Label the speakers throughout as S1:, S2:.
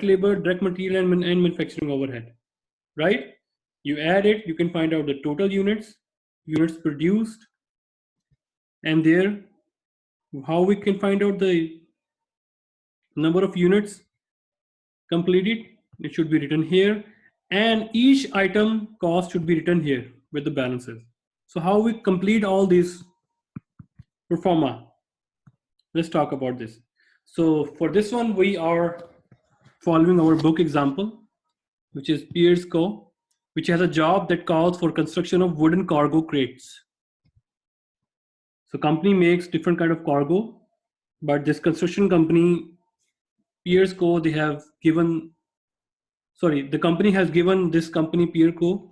S1: labor, direct material, and manufacturing overhead, right? You add it, you can find out the total units, units produced, and there, how we can find out the number of units completed, it should be written here, and each item cost should be written here with the balances. So how we complete all these pro forma? Let's talk about this. So for this one, we are following our book example, which is Pierce Co., which has a job that calls for construction of wooden cargo crates. So company makes different kind of cargo, but this construction company, Pierce Co., they have given, sorry, the company has given this company Pierce Co.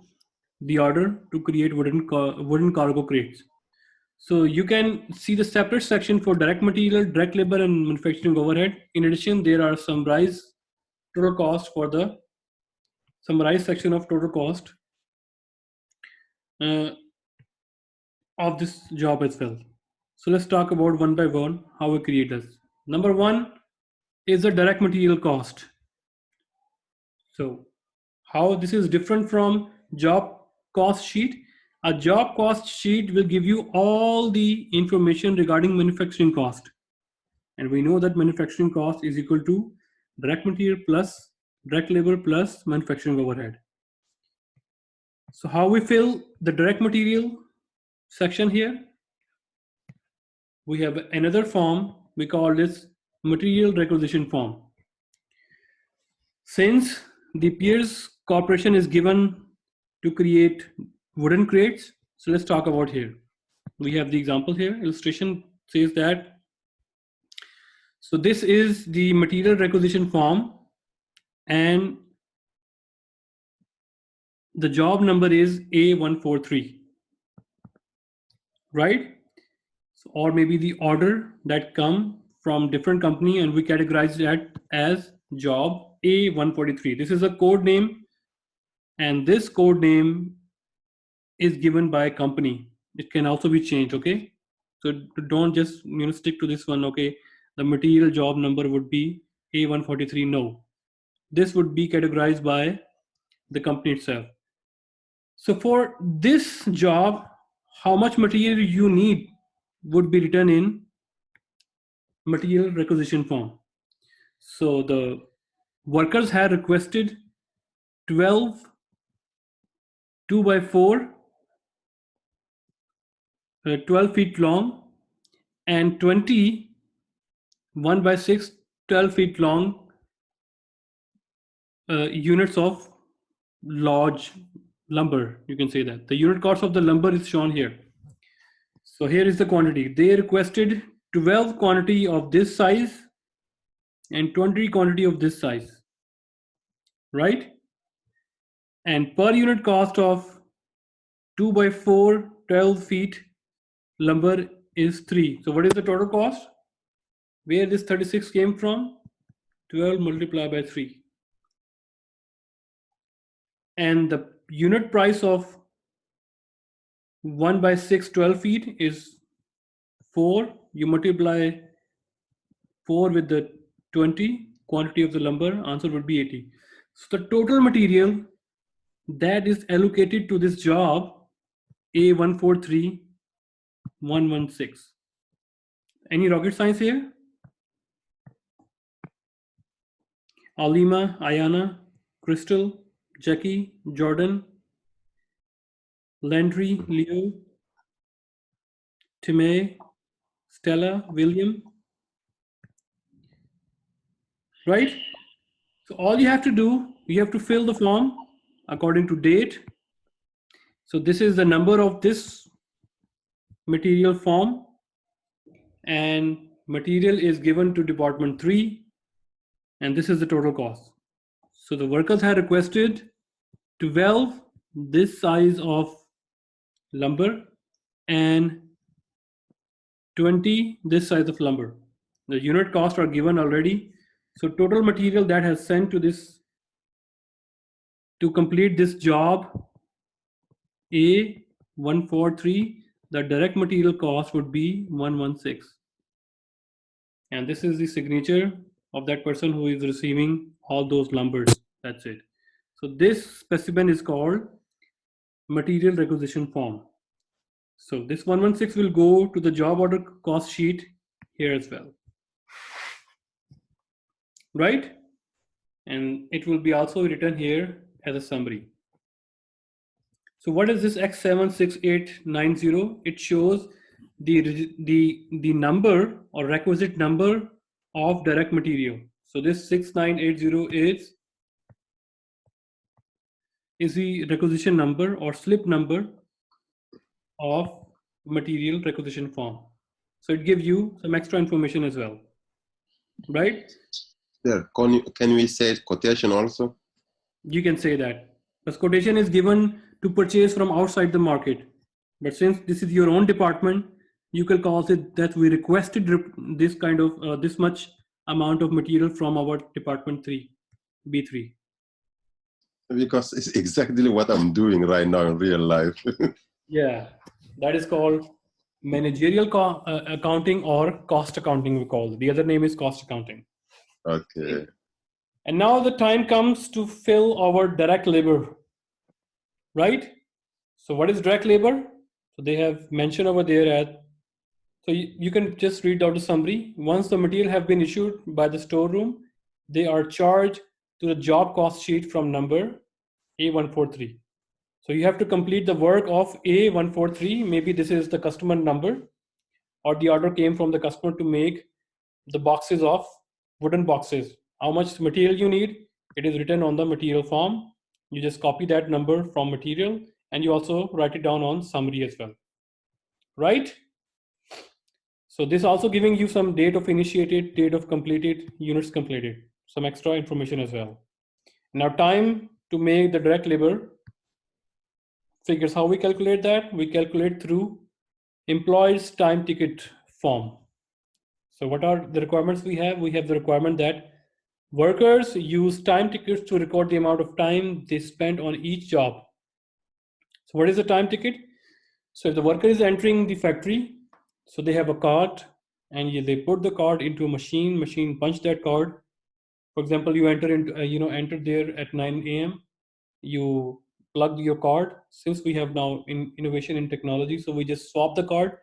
S1: the order to create wooden cargo crates. So you can see the separate section for direct material, direct labor, and manufacturing overhead. In addition, there are summarized total cost for the summarized section of total cost uh, of this job as well. So let's talk about one by one how we create this. Number one is the direct material cost. So how this is different from job cost sheet. A job cost sheet will give you all the information regarding manufacturing cost. And we know that manufacturing cost is equal to direct material plus direct labor plus manufacturing overhead. So how we fill the direct material section here? We have another form, we call this material requisition form. Since the Pierce Corporation is given to create wooden crates, so let's talk about here. We have the example here, illustration says that. So this is the material requisition form and the job number is A143, right? So, or maybe the order that come from different company and we categorize that as job A143. This is a code name and this code name is given by company. It can also be changed, okay? So don't just stick to this one, okay? The material job number would be A143, no. This would be categorized by the company itself. So for this job, how much material you need would be written in material requisition form. So the workers had requested 12 2x4 12 feet long and 20 1x6 12 feet long units of large lumber. You can say that the unit cost of the lumber is shown here. So here is the quantity. They requested 12 quantity of this size and 20 quantity of this size, right? And per unit cost of 2x4 12 feet lumber is 3. So what is the total cost? Where this 36 came from? 12 multiplied by 3. And the unit price of 1x6 12 feet is 4. You multiply 4 with the 20 quantity of the lumber, answer would be 80. So the total material that is allocated to this job A143116. Any rocket science here? Alima, Ayana, Crystal, Jackie, Jordan, Landry, Leo, Timay, Stella, William, right? So all you have to do, you have to fill the form according to date. So this is the number of this material form and material is given to department 3 and this is the total cost. So the workers had requested 12 this size of lumber and 20 this size of lumber. The unit costs are given already. So total material that has sent to this to complete this job A143, the direct material cost would be 116. And this is the signature of that person who is receiving all those numbers. That's it. So this specimen is called material requisition form. So this 116 will go to the job order cost sheet here as well, right? And it will be also written here as a summary. So what is this X76890? It shows the number or requisite number of direct material. So this 6980 is the requisition number or slip number of material requisition form. So it gives you some extra information as well, right?
S2: Yeah. Can we say quotation also?
S1: You can say that. Because quotation is given to purchase from outside the market. But since this is your own department, you can call it that we requested this kind of this much amount of material from our department 3, B3.
S2: Because it's exactly what I'm doing right now in real life.
S1: Yeah, that is called managerial accounting or cost accounting, we call it. The other name is cost accounting.
S2: Okay.
S1: And now the time comes to fill our direct labor, right? So what is direct labor? So they have mentioned over there at, so you can just read out the summary. Once the material have been issued by the storeroom, they are charged to the job cost sheet from number A143. So you have to complete the work of A143. Maybe this is the customer number, or the order came from the customer to make the boxes of wooden boxes. How much material you need, it is written on the material form. You just copy that number from material and you also write it down on summary as well, right? So this also giving you some date of initiated, date of completed, units completed, some extra information as well. Now time to make the direct labor figures. How we calculate that? We calculate through employees time ticket form. So what are the requirements we have? We have the requirement that workers use time tickets to record the amount of time they spent on each job. So what is a time ticket? So if the worker is entering the factory, so they have a card and they put the card into a machine punch that card. For example, you enter into enter there at 9 a.m. You plug your card. Since we have now innovation in technology, so we just swap the card.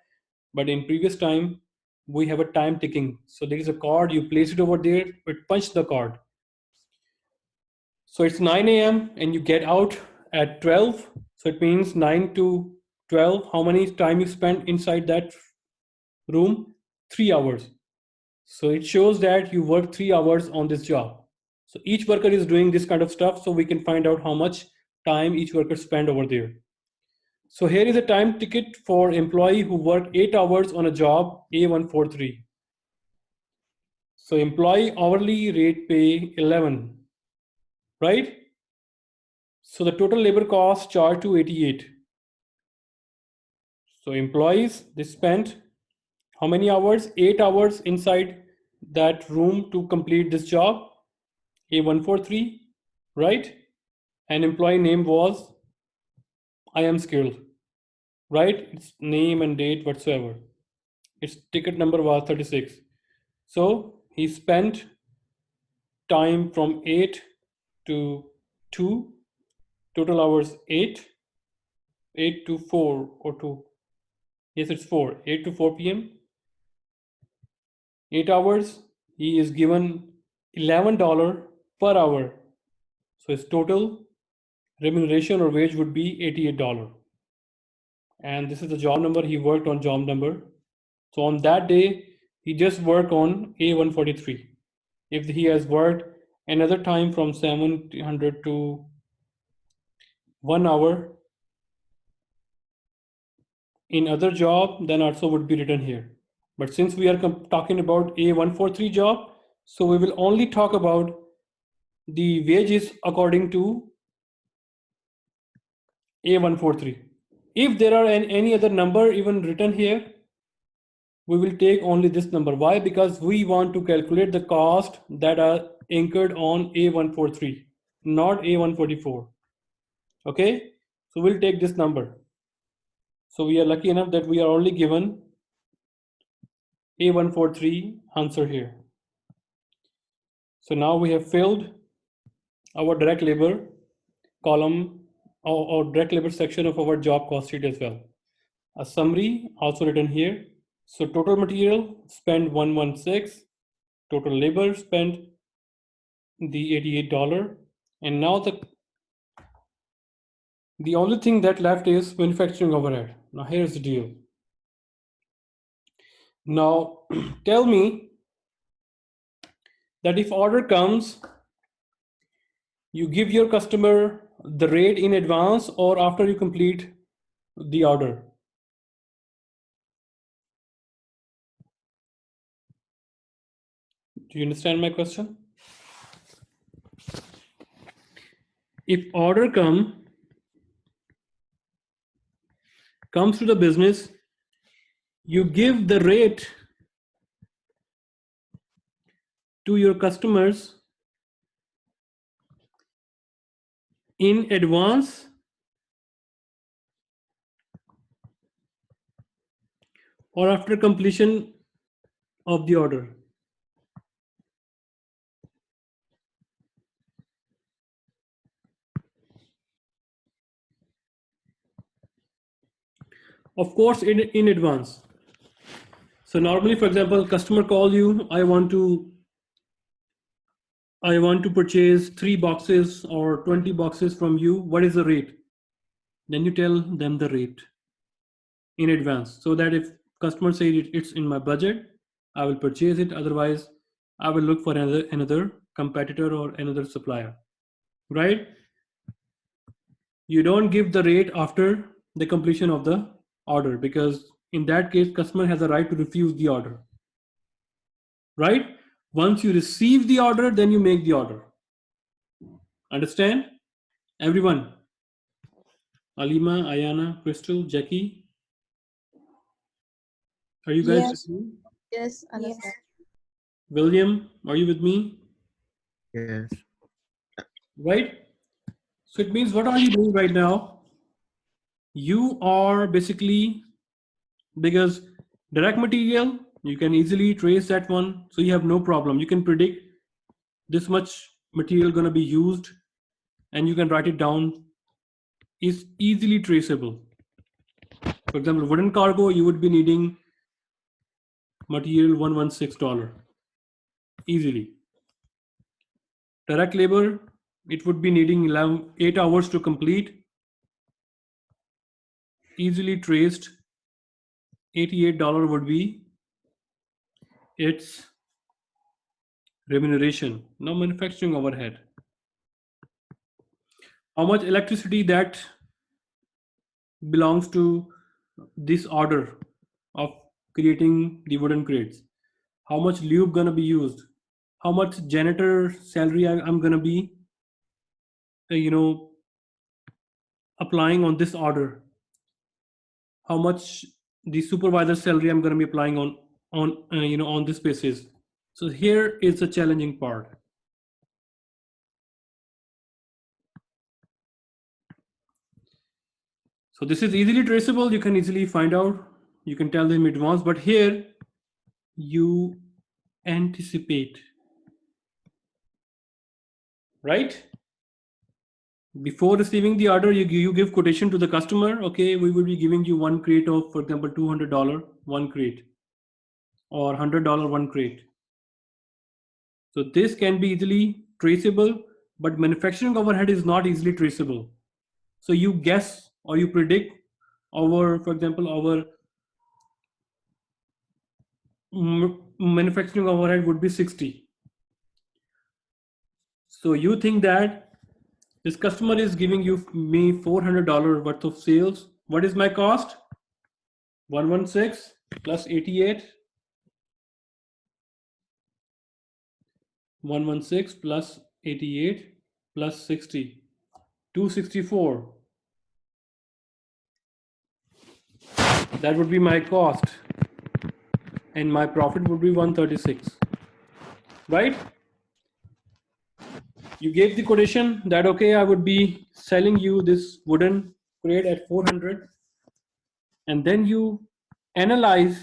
S1: But in previous time, we have a time ticking. So there is a card, you place it over there, it punch the card. So it's 9 a.m. and you get out at 12. So it means 9 to 12. How many time you spent inside that room? 3 hours. So it shows that you work 3 hours on this job. So each worker is doing this kind of stuff, so we can find out how much time each worker spent over there. So here is a time ticket for employee who worked 8 hours on a job A143. So employee hourly rate pay 11, right? So the total labor cost charged to 88. So employees, they spent how many hours? 8 hours inside that room to complete this job, A143, right? And employee name was I am skilled, right? Its name and date whatsoever. Its ticket number was 36. So he spent time from 8 to 2, total hours 8 to 4 or 2. Yes, it's 4, 8 to 4 p.m. 8 hours, he is given $11 per hour. So his total remuneration or wage would be $88. And this is the job number, he worked on job number. So on that day, he just worked on A143. If he has worked another time from 700 to 1 hour in other job, then also would be written here. But since we are talking about A143 job, so we will only talk about the wages according to A143. If there are any other number even written here, we will take only this number. Why? Because we want to calculate the cost that are incurred on A143, not A144. Okay, so we'll take this number. So we are lucky enough that we are only given A143 answer here. So now we have filled our direct labor column or direct labor section of our job cost sheet as well. A summary also written here. So total material spent 116, total labor spent the $88, and now the only thing that left is manufacturing overhead. Now here's the deal. Now tell me that if order comes, you give your customer the rate in advance or after you complete the order. Do you understand my question? If order comes to the business, you give the rate to your customers in advance or after completion of the order. Of course, in advance. So normally, for example, customer call you, I want to purchase 3 boxes or 20 boxes from you. What is the rate? Then you tell them the rate in advance, so that if customer say it's in my budget, I will purchase it. Otherwise, I will look for another competitor or another supplier, right? You don't give the rate after the completion of the order, because in that case, customer has a right to refuse the order, right? Once you receive the order, then you make the order. Understand? Everyone? Alima, Ayana, Crystal, Jackie? Are you guys with me?
S3: Yes, understand.
S4: Yes.
S1: William, are you with me?
S5: Yes.
S1: Right? So it means, what are you doing right now? You are basically, because direct material, you can easily trace that one. So you have no problem. You can predict this much material going to be used, and you can write it down. Is easily traceable. For example, wooden cargo, you would be needing material $116 easily. Direct labor, it would be needing 8 hours to complete. Easily traced, $88 would be its remuneration. Now manufacturing overhead. How much electricity that belongs to this order of creating the wooden crates? How much lube gonna be used? How much janitor salary I'm gonna be, applying on this order? How much the supervisor salary I'm gonna be applying on this basis? So here is the challenging part. So this is easily traceable. You can easily find out. You can tell them in advance, but here you anticipate, right? Before receiving the order, you give quotation to the customer. Okay, we will be giving you 1 crate of, for example, $200 1 crate, or $100 1 crate. So this can be easily traceable, but manufacturing overhead is not easily traceable. So you guess or you predict for example, our manufacturing overhead would be 60. So you think that this customer is giving me $400 worth of sales. What is my cost? 116 plus 88. 116 plus 88 plus 60. 264. That would be my cost. And my profit would be 136. Right? You gave the quotation that, okay, I would be selling you this wooden crate at 400. And then you analyze